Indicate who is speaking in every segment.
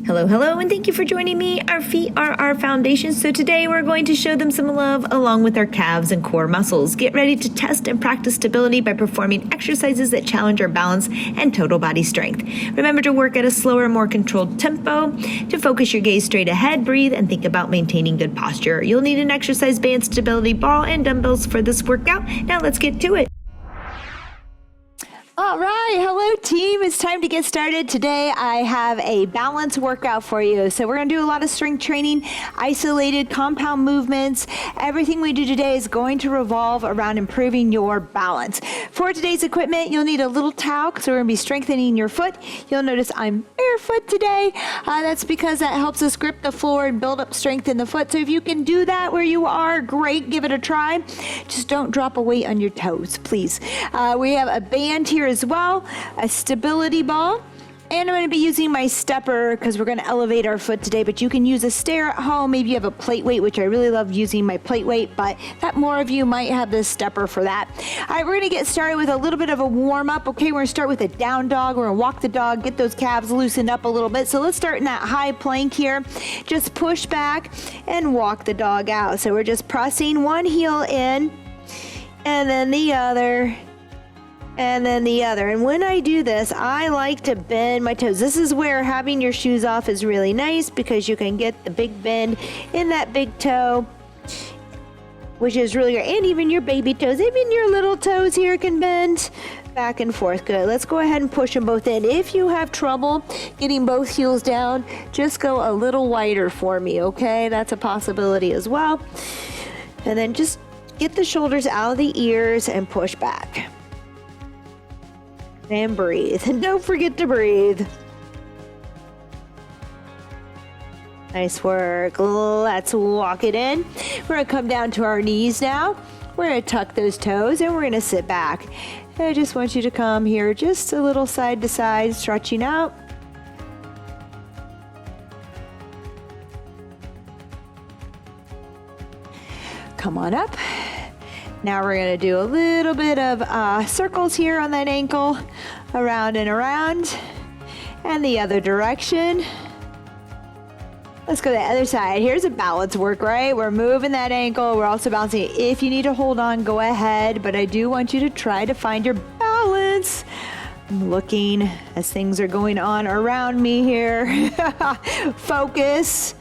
Speaker 1: Hello, hello, and thank you for joining me. Our feet are our foundation, so today we're going to show them some love along with our calves and core muscles. Get ready to test and practice stability by performing exercises that challenge our balance and total body strength. Remember to work at a slower, more controlled tempo. To focus your gaze straight ahead, breathe, and think about maintaining good posture. You'll need an exercise band, stability ball, and dumbbells for this workout. Now let's get to it. All right, hello team. It's time to get started. Today I have a balance workout for you. So we're going to do a lot of strength training, isolated compound movements. Everything we do today is going to revolve around improving your balance. For today's equipment, you'll need a little towel because we're going to be strengthening your foot. You'll notice I'm barefoot today. That's because that helps us grip the floor and build up strength in the foot. So if you can do that where you are, great, give it a try. Just don't drop a weight on your toes, please. We have a band here as well, a stability ball, and I'm going to be using my stepper because we're going to elevate our foot today, but you can use a stair at home. Maybe you have a plate weight, which I really love using my plate weight, but that more of you might have this stepper for that. All right, we're going to get started with a little bit of a warm up. Okay, we're going to start with a down dog. We're going to walk the dog, get those calves loosened up a little bit. So let's start in that high plank here. Just push back and walk the dog out. So we're just pressing one heel in and then the other. And then the other. And when I do this, I like to bend my toes. This is where having your shoes off is really nice because you can get the big bend in that big toe, which is really great. And even your baby toes, even your little toes here can bend back and forth. Good. Let's go ahead and push them both in. If you have trouble getting both heels down, just go a little wider for me, okay? That's a possibility as well. And then just get the shoulders out of the ears and push back. And breathe. And don't forget to breathe. Nice work. Let's walk it in. We're going to come down to our knees now. We're going to tuck those toes and we're going to sit back. And I just want you to come here just a little side to side, stretching out. Come on up. Now we're going to do a little bit of circles here on that ankle, around and around, and the other direction. Let's go to the other side. Here's a balance work, right? We're moving that ankle. We're also balancing it. If you need to hold on, go ahead, but I do want you to try to find your balance. I'm looking as things are going on around me here. Focus.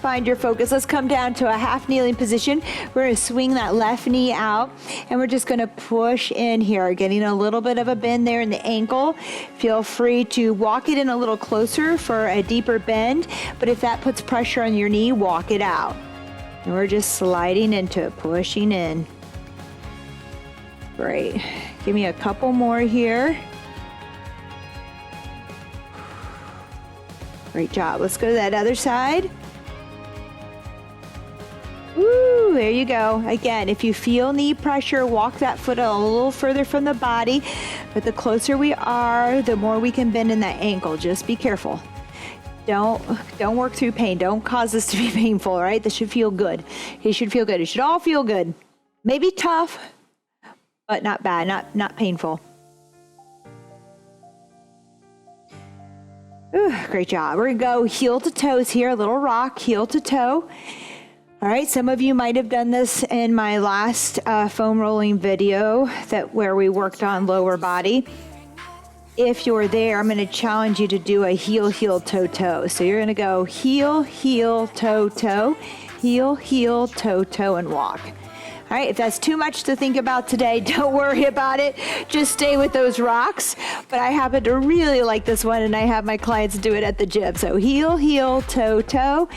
Speaker 1: Find your focus. Let's come down to a half kneeling position. We're going to swing that left knee out and we're just going to push in here, getting a little bit of a bend there in the ankle. Feel free to walk it in a little closer for a deeper bend, but if that puts pressure on your knee, walk it out. And we're just sliding into it, pushing in. Great. Give me a couple more here. Great job. Let's go to that other side. Woo, there you go. Again, if you feel knee pressure, walk that foot a little further from the body. But the closer we are, the more we can bend in that ankle. Just be careful. Don't work through pain. Don't cause this to be painful, all right? This should feel good. It should feel good. It should all feel good. Maybe tough, but not bad, not painful. Ooh, great job. We're gonna go heel to toes here, a little rock, heel to toe. All right, some of you might have done this in my last foam rolling video where we worked on lower body. If you're there, I'm going to challenge you to do a heel, heel, toe, toe. So you're going to go heel, heel, toe, toe, heel, heel, toe, toe, and walk. All right, if that's too much to think about today, don't worry about it. Just stay with those rocks. But I happen to really like this one, and I have my clients do it at the gym. So heel, heel, toe, toe.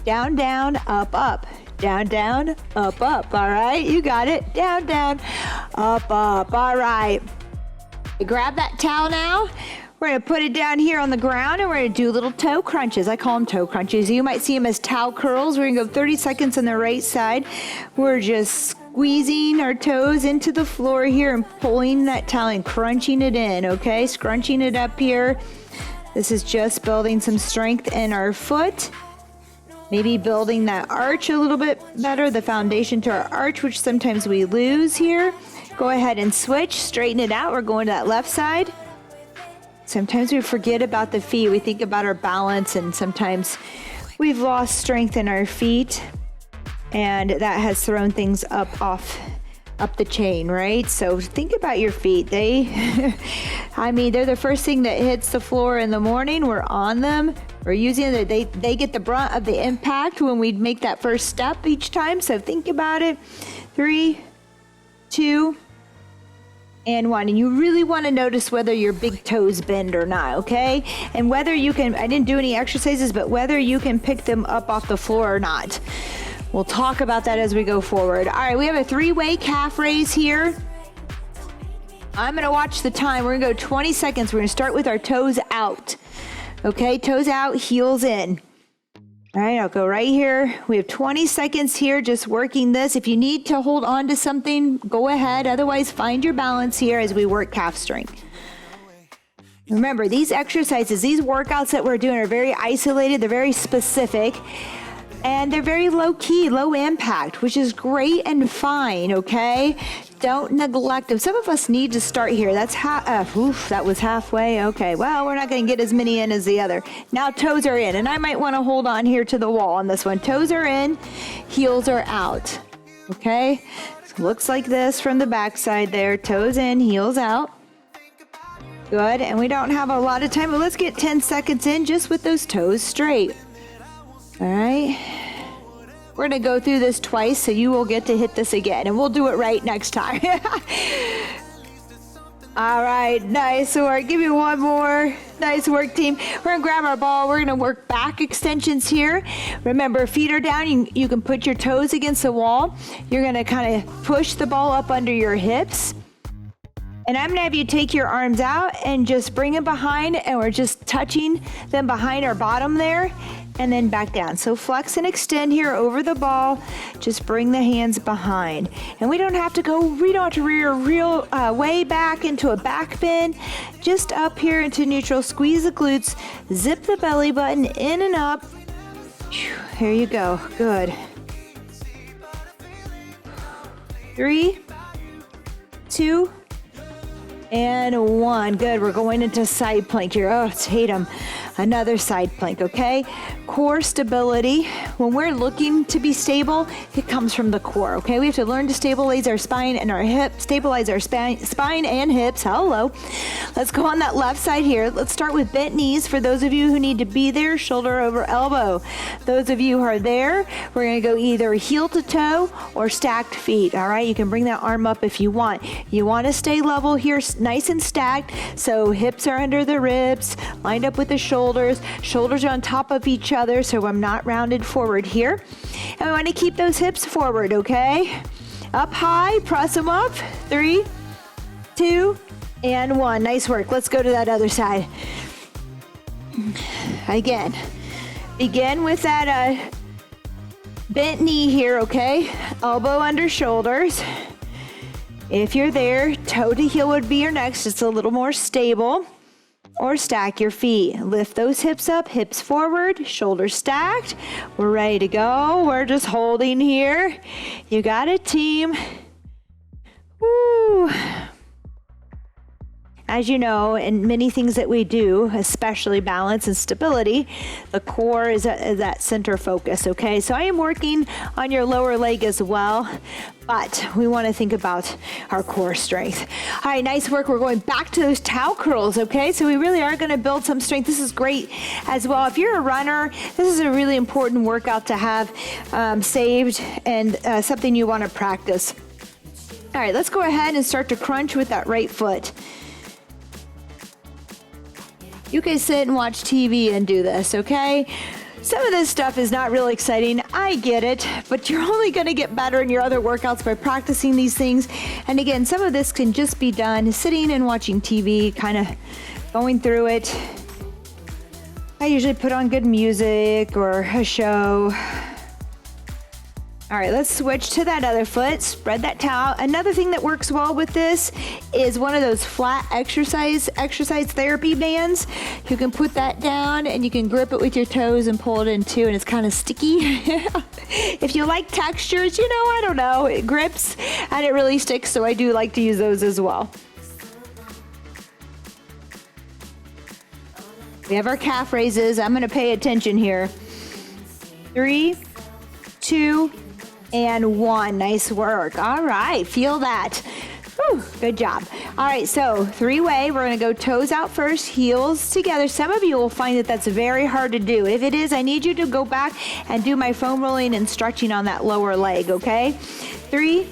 Speaker 1: Down, down, up, up. Down, down, up, up. All right, you got it. Down, down, up, up. All right. Grab that towel now. We're going to put it down here on the ground and we're going to do little toe crunches. I call them toe crunches. You might see them as towel curls. We're going to go 30 seconds on the right side. We're just squeezing our toes into the floor here and pulling that towel and crunching it in, okay? Scrunching it up here. This is just building some strength in our foot. Maybe building that arch a little bit better, the foundation to our arch, which sometimes we lose here. Go ahead and switch, straighten it out. We're going to that left side. Sometimes we forget about the feet. We think about our balance, and sometimes we've lost strength in our feet, and that has thrown things up the chain, right? So think about your feet. They're the first thing that hits the floor in the morning. We're on them. We're using them. They get the brunt of the impact when we make that first step each time. So think about it. 3, 2, and 1. And you really want to notice whether your big toes bend or not, okay? And whether you can, I didn't do any exercises, but whether you can pick them up off the floor or not. We'll talk about that as we go forward. All right, we have a 3-way calf raise here. I'm going to watch the time. We're going to go 20 seconds. We're going to start with our toes out. Okay, toes out, heels in. All right, I'll go right here. We have 20 seconds here just working this. If you need to hold on to something, go ahead. Otherwise, find your balance here as we work calf strength. Remember, these exercises, these workouts that we're doing are very isolated. They're very specific. And they're very low key, low impact, which is great and fine, okay? Don't neglect them. Some of us need to start here. That's that was halfway. Okay, well, we're not going to get as many in as the other. Now toes are in, and I might want to hold on here to the wall on this one. Toes are in, heels are out, okay? So looks like this from the back side there. Toes in, heels out. Good, and we don't have a lot of time, but let's get 10 seconds in just with those toes straight. All right, we're going to go through this twice, so you will get to hit this again, and we'll do it right next time. All right, nice work. Give me one more. Nice work, team. We're going to grab our ball. We're going to work back extensions here. Remember, feet are down. You can put your toes against the wall. You're going to kind of push the ball up under your hips. And I'm going to have you take your arms out and just bring them behind, and we're just touching them behind our bottom there. And then back down. So flex and extend here over the ball. Just bring the hands behind. And we don't have to rear real way back into a back bend. Just up here into neutral. Squeeze the glutes. Zip the belly button in and up. Here you go. Good. 3, 2, and 1. Good. We're going into side plank here. Oh, Tatum. Another side plank, okay? Core stability. When we're looking to be stable, it comes from the core, okay? We have to learn to stabilize our spine and our hips, stabilize our spine and hips. Hello. Let's go on that left side here. Let's start with bent knees for those of you who need to be there, shoulder over elbow. Those of you who are there, we're going to go either heel to toe or stacked feet, all right? You can bring that arm up if you want. You want to stay level here, nice and stacked, so hips are under the ribs, lined up with the shoulders are on top of each other, so I'm not rounded forward here. And we want to keep those hips forward, okay? Up high, press them up. 3, 2, and 1. Nice work. Let's go to that other side. Again, begin with that bent knee here, okay? Elbow under shoulders. If you're there, toe to heel would be your next. It's a little more stable. Or stack your feet. Lift those hips up, hips forward, shoulders stacked. We're ready to go. We're just holding here. You got it, team. Woo. As you know, in many things that we do, especially balance and stability, the core is that center focus, okay? So I am working on your lower leg as well, but we want to think about our core strength. All right, nice work. We're going back to those towel curls, okay? So we really are going to build some strength. This is great as well. If you're a runner, this is a really important workout to have saved and something you want to practice. All right, let's go ahead and start to crunch with that right foot. You can sit and watch TV and do this, okay? Some of this stuff is not really exciting. I get it, but you're only going to get better in your other workouts by practicing these things. And again, some of this can just be done sitting and watching TV, kind of going through it. I usually put on good music or a show. All right, let's switch to that other foot. Spread that towel. Another thing that works well with this is one of those flat exercise therapy bands. You can put that down and you can grip it with your toes and pull it in too, and it's kind of sticky. If you like textures, I don't know, it grips and it really sticks, so I do like to use those as well. We have our calf raises. I'm going to pay attention here. 3, 2, and 1. Nice work. All right, feel that. Whew, good job. All right, so 3-way. We're going to go toes out first, heels together. Some of you will find that that's very hard to do. If it is, I need you to go back and do my foam rolling and stretching on that lower leg, okay? 3,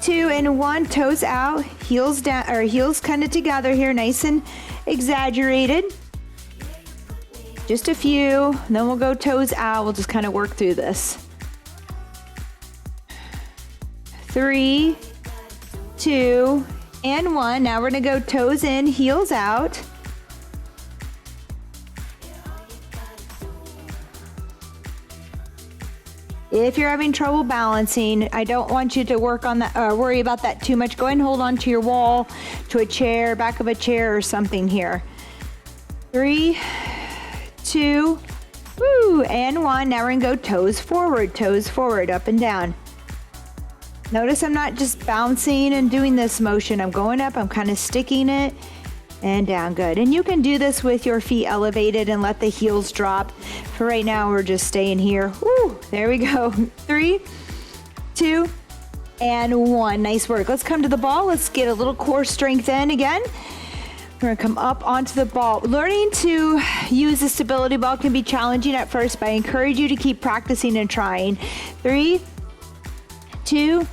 Speaker 1: 2, and 1. Toes out, heels down, or heels kind of together here, nice and exaggerated. Just a few, then we'll go toes out. We'll just kind of work through this. 3, 2, and 1. Now we're going to go toes in, heels out. If you're having trouble balancing, I don't want you to work on that or worry about that too much. Go ahead and hold on to your wall, to a chair, back of a chair or something here. 3, 2, and 1. Now we're gonna go toes forward, up and down. Notice I'm not just bouncing and doing this motion. I'm going up, I'm kind of sticking it and down. Good. And you can do this with your feet elevated and let the heels drop. For right now, we're just staying here. Woo, there we go. 3, 2, and 1. Nice work. Let's come to the ball. Let's get a little core strength in again. We're going to come up onto the ball. Learning to use the stability ball can be challenging at first, but I encourage you to keep practicing and trying. 3, 2,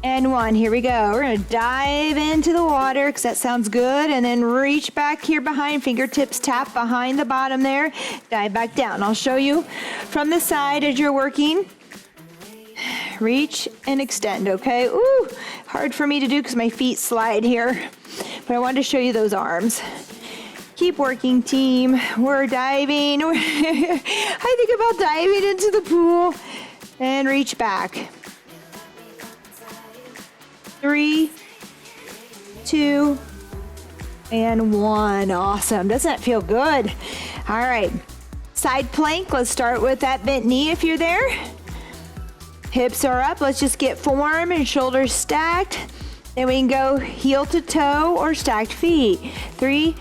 Speaker 1: and 1. Here we go. We're going to dive into the water because that sounds good. And then reach back here behind. Fingertips tap behind the bottom there. Dive back down. I'll show you from the side as you're working. Reach and extend, okay? Ooh, hard for me to do because my feet slide here. But I wanted to show you those arms. Keep working, team. We're diving. I think about diving into the pool. And reach back. 3, 2, and 1. Awesome. Doesn't that feel good? All right. Side plank. Let's start with that bent knee if you're there. Hips are up. Let's just get forearm and shoulders stacked. Then we can go heel to toe or stacked feet. 3,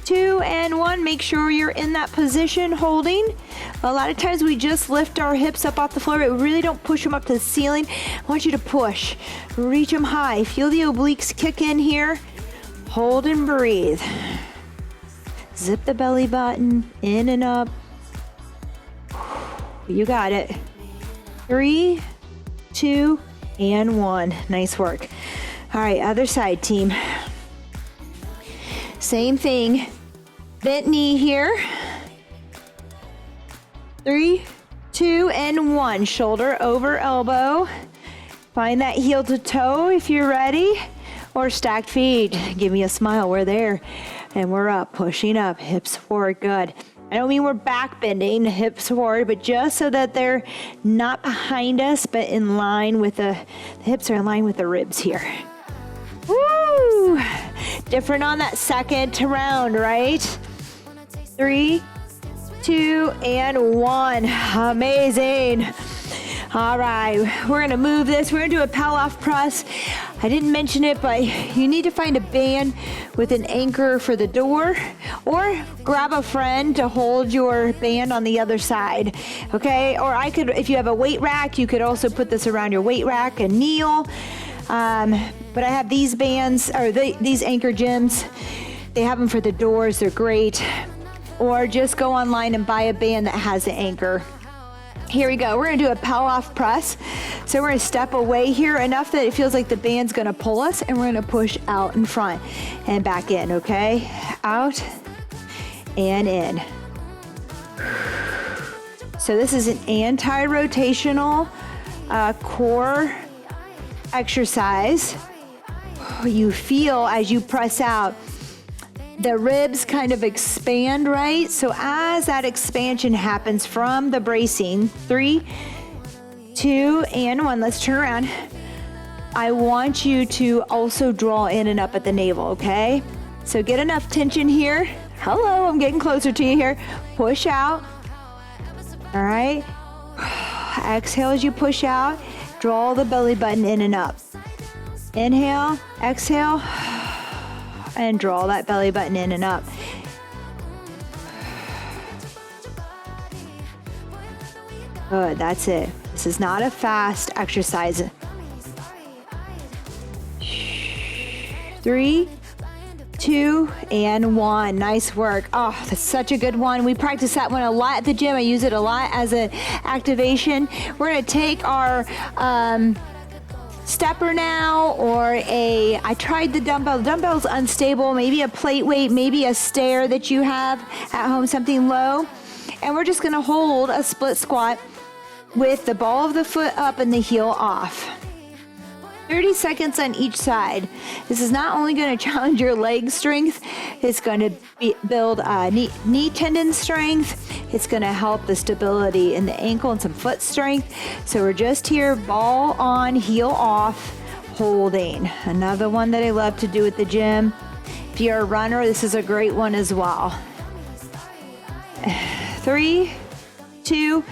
Speaker 1: 2, and 1. Make sure you're in that position holding. A lot of times we just lift our hips up off the floor, but we really don't push them up to the ceiling. I want you to push. Reach them high. Feel the obliques kick in here. Hold and breathe. Zip the belly button in and up. You got it. 3, 2, and 1. Nice work. All right, other side, team. Same thing. Bent knee here. 3, 2, and 1. Shoulder over elbow. Find that heel to toe if you're ready. Or stacked feet. Give me a smile. We're there. And we're up, pushing up, hips forward. Good. I don't mean we're back bending, hips forward, but just so that they're not behind us, but in line with the hips are in line with the ribs here. Woo! Different on that second round, right? 3, 2, and 1. Amazing. All right, we're gonna move this. We're gonna do a pull-off press. I didn't mention it, but you need to find a band with an anchor for the door, or grab a friend to hold your band on the other side, okay? Or I could, if you have a weight rack, you could also put this around your weight rack and kneel. But I have these bands, or these anchor gyms. They have them for the doors, they're great. Or just go online and buy a band that has the anchor. Here we go. We're going to do a pull-off press. So we're going to step away here enough that it feels like the band's going to pull us, and we're going to push out in front and back in, okay? Out and in. So this is an anti-rotational core exercise. You feel as you press out, the ribs kind of expand, right? So as that expansion happens from the bracing, 3, 2, and 1, let's turn around. I want you to also draw in and up at the navel, okay? So get enough tension here. Hello, I'm getting closer to you here. Push out. All right. Exhale as you push out. Draw the belly button in and up. Inhale, exhale, and draw that belly button in and up. Good, that's it. This is not a fast exercise. 3, 2, and 1. Nice work. Oh, that's such a good one. We practice that one a lot at the gym. I use it a lot as an activation. We're going to take our stepper now, or I tried the dumbbell. The dumbbell's unstable, maybe a plate weight, maybe a stair that you have at home, something low. And we're just going to hold a split squat with the ball of the foot up and the heel off. 30 seconds on each side. This is not only going to challenge your leg strength, it's going to build knee tendon strength. It's going to help the stability in the ankle and some foot strength. So we're just here, ball on, heel off, holding. Another one that I love to do at the gym. If you're a runner, this is a great one as well. 3, 2,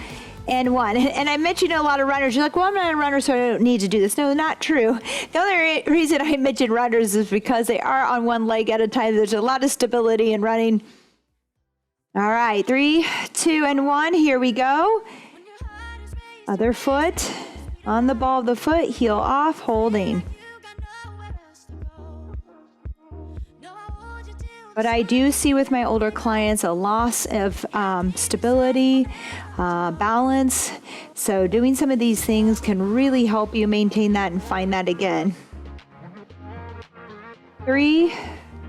Speaker 1: and 1. And I mentioned a lot of runners. You're like, well, I'm not a runner, so I don't need to do this. No, not true. The only reason I mention runners is because they are on one leg at a time. There's a lot of stability in running. All right, 3, 2, and 1. Here we go. Other foot on the ball of the foot, heel off, holding. But I do see with my older clients a loss of stability, balance. So doing some of these things can really help you maintain that and find that again. 3,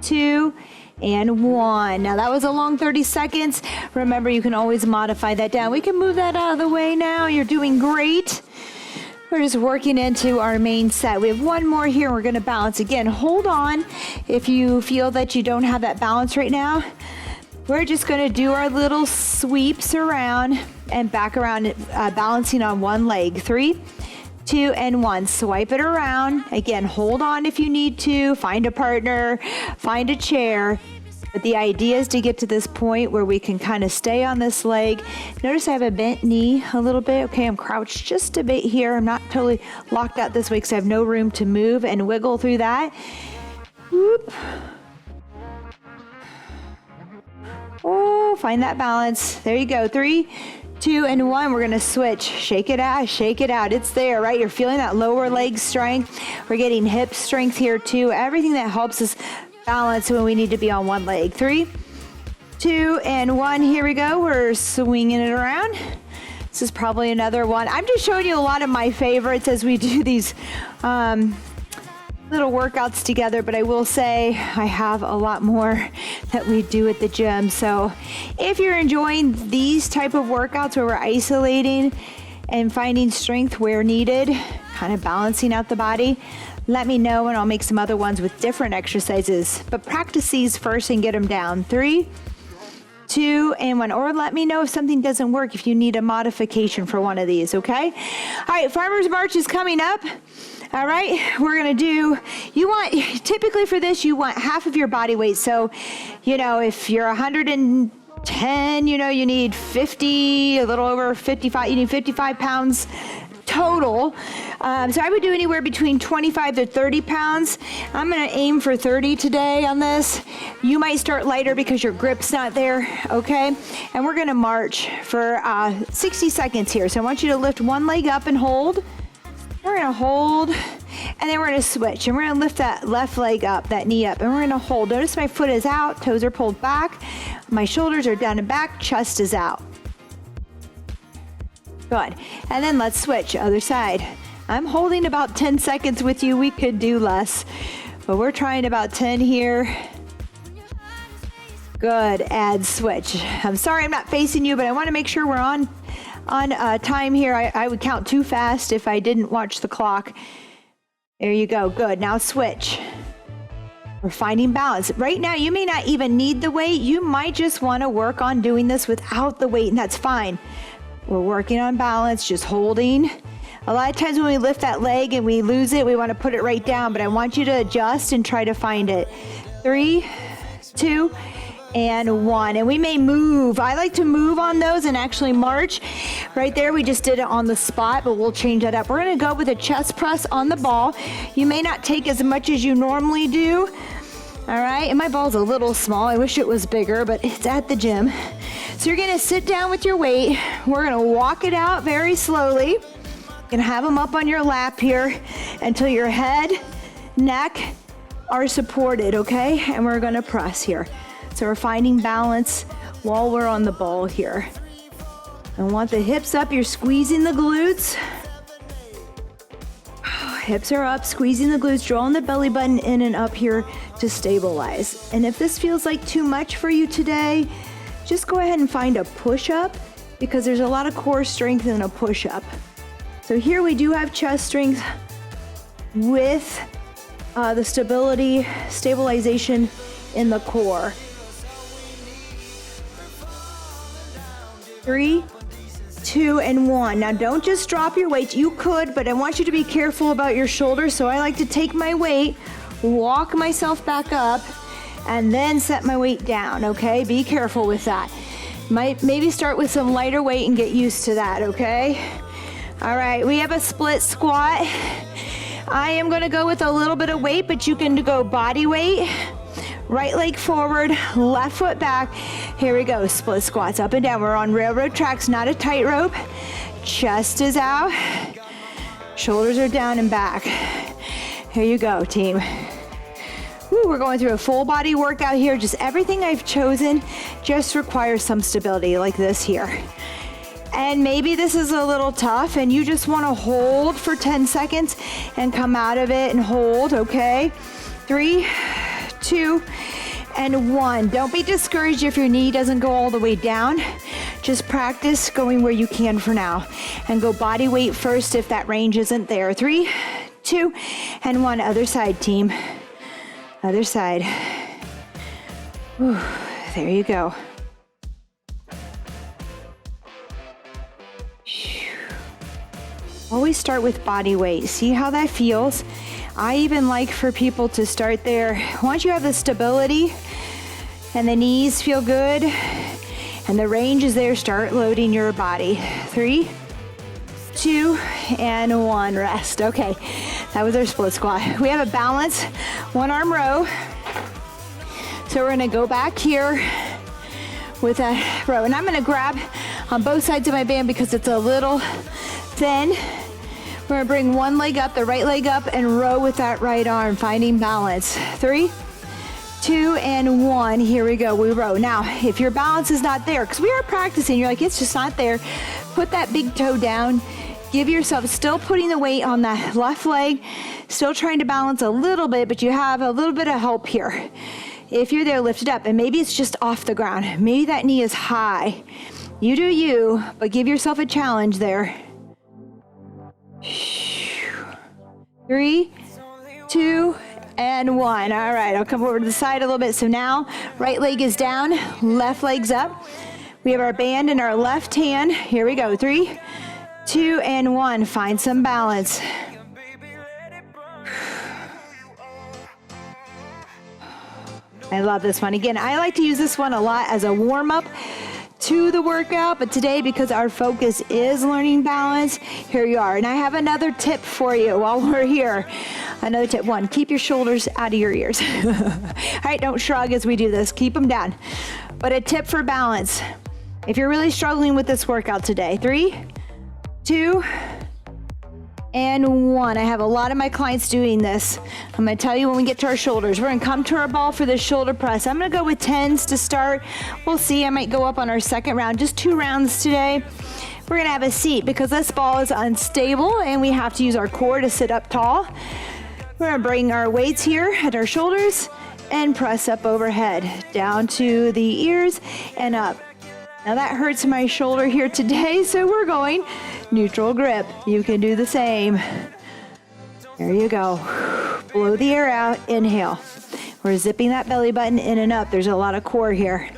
Speaker 1: 2, and 1. Now that was a long 30 seconds. Remember, you can always modify that down. We can move that out of the way now. You're doing great. We're just working into our main set. We have one more here. We're going to balance. Again, hold on if you feel that you don't have that balance right now. We're just going to do our little sweeps around and back around, balancing on one leg. 3, 2, and 1. Swipe it around. Again, hold on if you need to. Find a partner, find a chair. But the idea is to get to this point where we can kind of stay on this leg. Notice I have a bent knee a little bit. Okay, I'm crouched just a bit here. I'm not totally locked out this way because I have no room to move and wiggle through that. Whoop. Oh, find that balance. There you go. 3, 2, and 1. We're going to switch. Shake it out, shake it out. It's there, right? You're feeling that lower leg strength. We're getting hip strength here too. Everything that helps us balance when we need to be on one leg. 3, 2, and 1. Here we go. We're swinging it around. This is probably another one. I'm just showing you a lot of my favorites as we do these little workouts together, but I will say I have a lot more that we do at the gym. So if you're enjoying these type of workouts where we're isolating and finding strength where needed, kind of balancing out the body, let me know and I'll make some other ones with different exercises. But practice these first and get them down. 3, 2, and 1. Or let me know if something doesn't work, if you need a modification for one of these, okay? All right, Farmer's March is coming up. All right, we're gonna do, typically for this, you want half of your body weight. So, if you're 110, you need 50, a little over 55, you need 55 pounds total. So I would do anywhere between 25 to 30 pounds. I'm going to aim for 30 today on this. You might start lighter because your grip's not there, okay? And we're going to march for 60 seconds here. So I want you to lift one leg up and hold. We're going to hold, and then we're going to switch. And we're going to lift that left leg up, that knee up, and we're going to hold. Notice my foot is out, toes are pulled back, my shoulders are down and back, chest is out. Good. And then let's switch, other side. I'm holding about 10 seconds with you. We could do less, but we're trying about 10 here. Good. Add switch. I'm sorry I'm not facing you, but I want to make sure we're on time here. I would count too fast if I didn't watch the clock. There you go. Good. Now switch. We're finding balance. Right now, you may not even need the weight. You might just want to work on doing this without the weight, and that's fine. We're working on balance, just holding. A lot of times when we lift that leg and we lose it, we want to put it right down, but I want you to adjust and try to find it. 3, 2, and 1. And we may move. I like to move on those and actually march. Right there, we just did it on the spot, but we'll change that up. We're going to go with a chest press on the ball. You may not take as much as you normally do. All right, and my ball's a little small. I wish it was bigger, but it's at the gym. So you're gonna sit down with your weight. We're gonna walk it out very slowly. You're gonna have them up on your lap here until your head, neck are supported, okay? And we're gonna press here. So we're finding balance while we're on the ball here. I want the hips up, you're squeezing the glutes. Hips are up, squeezing the glutes, drawing the belly button in and up here to stabilize. And if this feels like too much for you today, just go ahead and find a push-up because there's a lot of core strength in a push-up. So here we do have chest strength with the stabilization in the core. 3, 2, and 1. Now don't just drop your weight. You could, but I want you to be careful about your shoulders. So I like to take my weight, walk myself back up, and then set my weight down, okay? Be careful with that. Maybe start with some lighter weight and get used to that, okay? All right, we have a split squat. I am gonna go with a little bit of weight, but you can go body weight, right leg forward, left foot back. Here we go, split squats up and down. We're on railroad tracks, not a tightrope. Chest is out, shoulders are down and back. Here you go, team. Woo, we're going through a full body workout here. Just everything I've chosen just requires some stability like this here. And maybe this is a little tough and you just want to hold for 10 seconds and come out of it and hold, okay? 3, 2, and 1. Don't be discouraged if your knee doesn't go all the way down. Just practice going where you can for now. And go body weight first if that range isn't there. 3, 2, and 1. Other side, team. Other side. Whew, there you go. Always start with body weight. See how that feels? I even like for people to start there. Once you have the stability and the knees feel good and the range is there, start loading your body. 3, 2, and 1. Rest. Okay, that was our split squat. We have a balance, one arm row. So we're gonna go back here with a row. And I'm gonna grab on both sides of my band because it's a little thin. We're gonna bring one leg up, the right leg up, and row with that right arm, finding balance. 3, 2, and 1. Here we go, we row. Now, if your balance is not there, because we are practicing, you're like, it's just not there, put that big toe down. Give yourself, still putting the weight on that left leg, still trying to balance a little bit, but you have a little bit of help here. If you're there, lift it up, and maybe it's just off the ground. Maybe that knee is high. You do you, but give yourself a challenge there. 3, 2, and 1. All right, I'll come over to the side a little bit. So now, right leg is down, left leg's up. We have our band in our left hand. Here we go. 3, 2, and 1. Find some balance. I love this one. Again, I like to use this one a lot as a warm-up to the workout, but today, because our focus is learning balance, here you are. And I have another tip for you while we're here. Another tip. 1, keep your shoulders out of your ears. All right, don't shrug as we do this. Keep them down. But a tip for balance. If you're really struggling with this workout today, 3, 2, and 1. I have a lot of my clients doing this. I'm gonna tell you when we get to our shoulders. We're gonna come to our ball for the shoulder press. I'm gonna go with 10s to start. We'll see, I might go up on our second round, just 2 rounds today. We're gonna have a seat because this ball is unstable and we have to use our core to sit up tall. We're gonna bring our weights here at our shoulders and press up overhead, down to the ears and up. Now that hurts my shoulder here today, so we're going neutral grip. You can do the same. There you go. Blow the air out, inhale. We're zipping that belly button in and up. There's a lot of core here.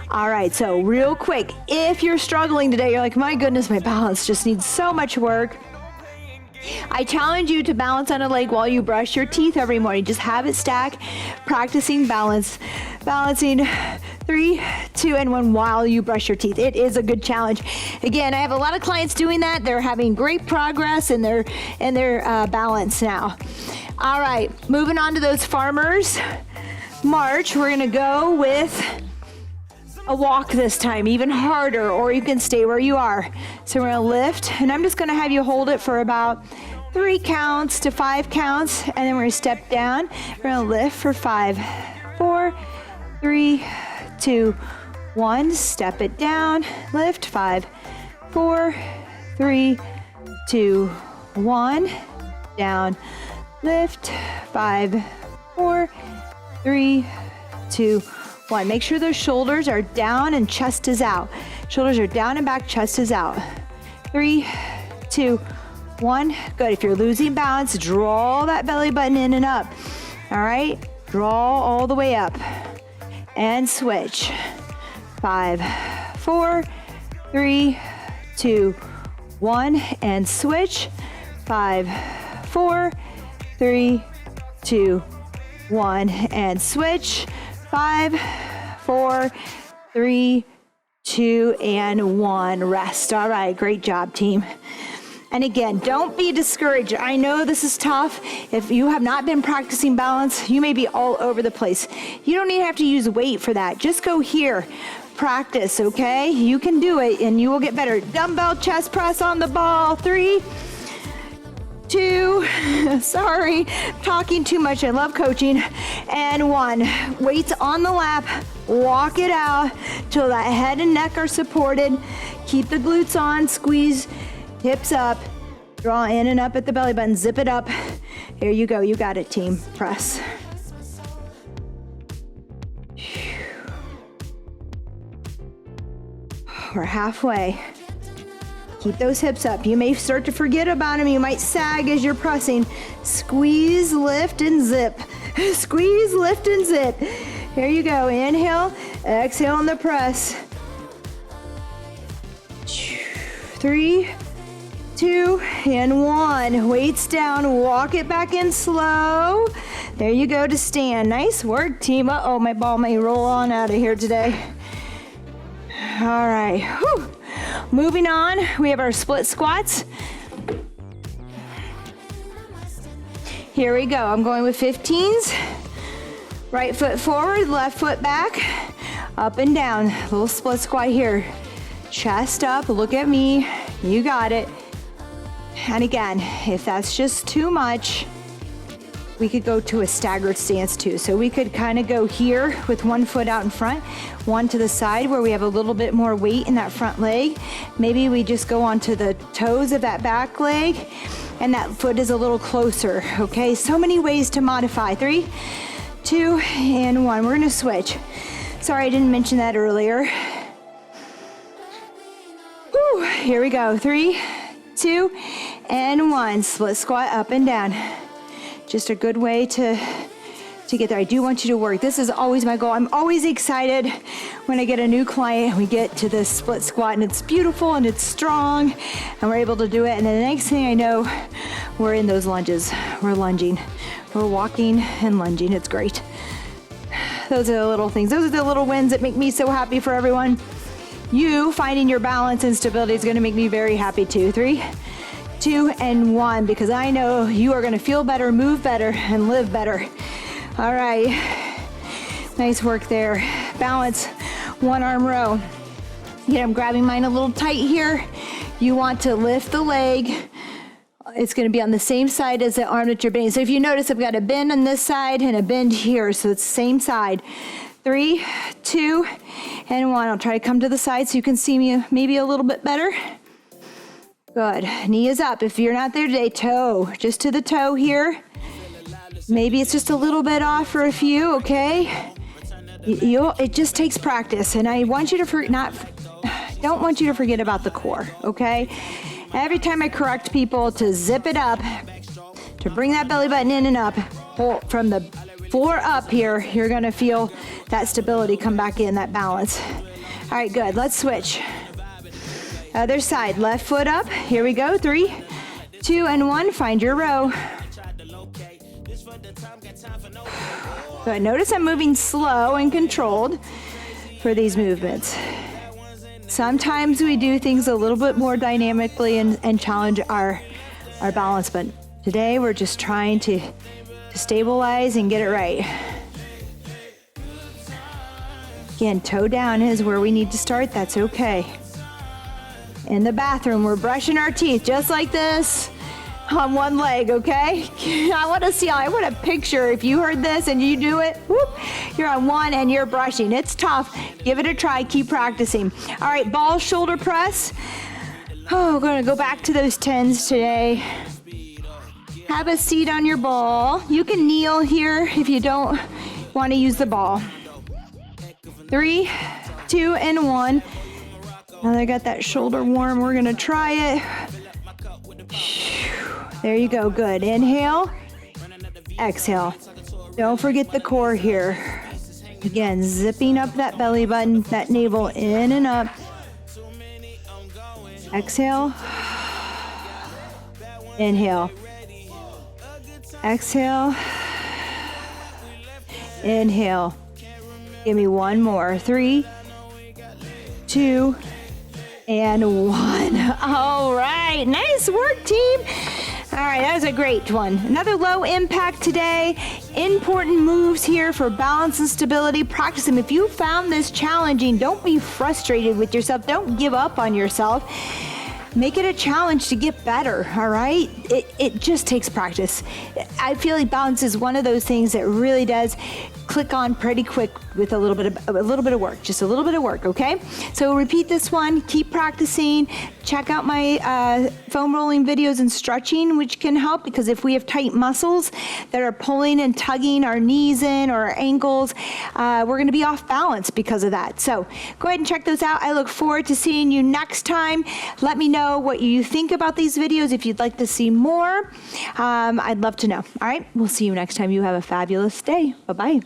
Speaker 1: All right, so real quick, if you're struggling today, you're like, my goodness, my balance just needs so much work. I challenge you to balance on a leg while you brush your teeth every morning. Just have it stack, practicing balance, balancing 3, 2, and 1 while you brush your teeth. It is a good challenge. Again, I have a lot of clients doing that. They're having great progress in their balance now. All right, moving on to those farmers. march, we're gonna go with a walk this time, even harder, or you can stay where you are. So we're gonna lift, and I'm just gonna have you hold it for about 3 counts to 5 counts, and then we're gonna step down. We're gonna lift for 5, 4, 3, 2, 1. Step it down, lift, 5, 4, 3, 2, 1. Down, lift, 5, 4, 3, 2, 1. Make sure those shoulders are down and chest is out. Shoulders are down and back, chest is out. 3, 2, 1. Good. If you're losing balance, draw that belly button in and up. All right. Draw all the way up. And switch. 5, 4, 3, 2, 1. And switch. 5, 4, 3, 2, 1. And switch. 5, 4, 3, 2, and 1. Rest. All right. Great job, team. And again, don't be discouraged. I know this is tough. If you have not been practicing balance, you may be all over the place. You don't even have to use weight for that. Just go here. Practice, okay? You can do it and you will get better. Dumbbell chest press on the ball. 3, 2, sorry, talking too much. I love coaching. And 1. Weights on the lap. Walk it out till that head and neck are supported. Keep the glutes on. Squeeze. Hips up, draw in and up at the belly button, zip it up. Here you go, you got it, team. Press. We're halfway. Keep those hips up. You may start to forget about them. You might sag as you're pressing. Squeeze, lift, and zip. Squeeze, lift, and zip. Here you go. Inhale, exhale on the press. 3, 2, and 1. Weights down, walk it back in slow. There you go to stand. Nice work, team. Uh-oh, my ball may roll on out of here today. All right. Whew. Moving on, we have our split squats. Here we go. I'm going with 15s. Right foot forward, left foot back, up and down. Little split squat here. Chest up, look at me. You got it. And again, if that's just too much, we could go to a staggered stance too. So we could kind of go here with one foot out in front, one to the side where we have a little bit more weight in that front leg. Maybe we just go onto the toes of that back leg and that foot is a little closer, okay? So many ways to modify. 3, 2, and 1. We're gonna switch. Sorry, I didn't mention that earlier. Whew, here we go. 3, 2, and 1. Split squat up and down. Just a good way to get there. I do want you to work. This is always my goal. I'm always excited when I get a new client and we get to this split squat and it's beautiful and it's strong and we're able to do it. And then the next thing I know, we're in those lunges. We're lunging. We're walking and lunging. It's great. Those are the little things. Those are the little wins that make me so happy for everyone. You finding your balance and stability is going to make me very happy too. 3, 2, and 1, because I know you are going to feel better, move better, and live better. All right. Nice work there. Balance, one arm row. Again, I'm grabbing mine a little tight here. You want to lift the leg. It's going to be on the same side as the arm that you're bending. So if you notice, I've got a bend on this side and a bend here. So it's the same side. 3, 2, and 1. I'll try to come to the side so you can see me maybe a little bit better. Good. Knee is up. If you're not there today, toe. Just to the toe here. Maybe it's just a little bit off for a few, okay? It just takes practice. And I want you to don't want you to forget about the core, okay? Every time I correct people to zip it up, to bring that belly button in and up, from the floor up here, you're gonna feel that stability come back in, that balance. All right, good. Let's switch. Other side, left foot up. Here we go. 3, 2, and 1. Find your row. Good. Notice I'm moving slow and controlled for these movements. Sometimes we do things a little bit more dynamically and challenge our balance, but today we're just trying to stabilize and get it right. Again, toe down is where we need to start. That's okay. In the bathroom, we're brushing our teeth just like this on one leg, okay? I want to picture if you heard this and you do it, whoop, you're on one and you're brushing. It's tough. Give it a try. Keep practicing. All right, ball shoulder press. Oh, we're going to go back to those 10s today. Have a seat on your ball. You can kneel here if you don't want to use the ball. 3, 2, and 1. Now that I got that shoulder warm, we're going to try it. There you go. Good. Inhale. Exhale. Don't forget the core here. Again, zipping up that belly button, that navel in and up. Exhale. Inhale. Exhale. Inhale. Give me one more. 3, 2, and 1. All right. Nice work, team. All right, that was a great one. Another low impact today. Important moves here for balance and stability. Practice them. If you found this challenging, don't be frustrated with yourself. Don't give up on yourself. Make it a challenge to get better, all right? It just takes practice. I feel like balance is one of those things that really does click on pretty quick with a little bit of work, just a little bit of work, okay? So repeat this one, keep practicing. Check out my foam rolling videos and stretching, which can help, because if we have tight muscles that are pulling and tugging our knees in or our ankles, we're gonna be off balance because of that. So go ahead and check those out. I look forward to seeing you next time. Let me know what you think about these videos. If you'd like to see more, I'd love to know. All right, we'll see you next time. You have a fabulous day. Bye-bye.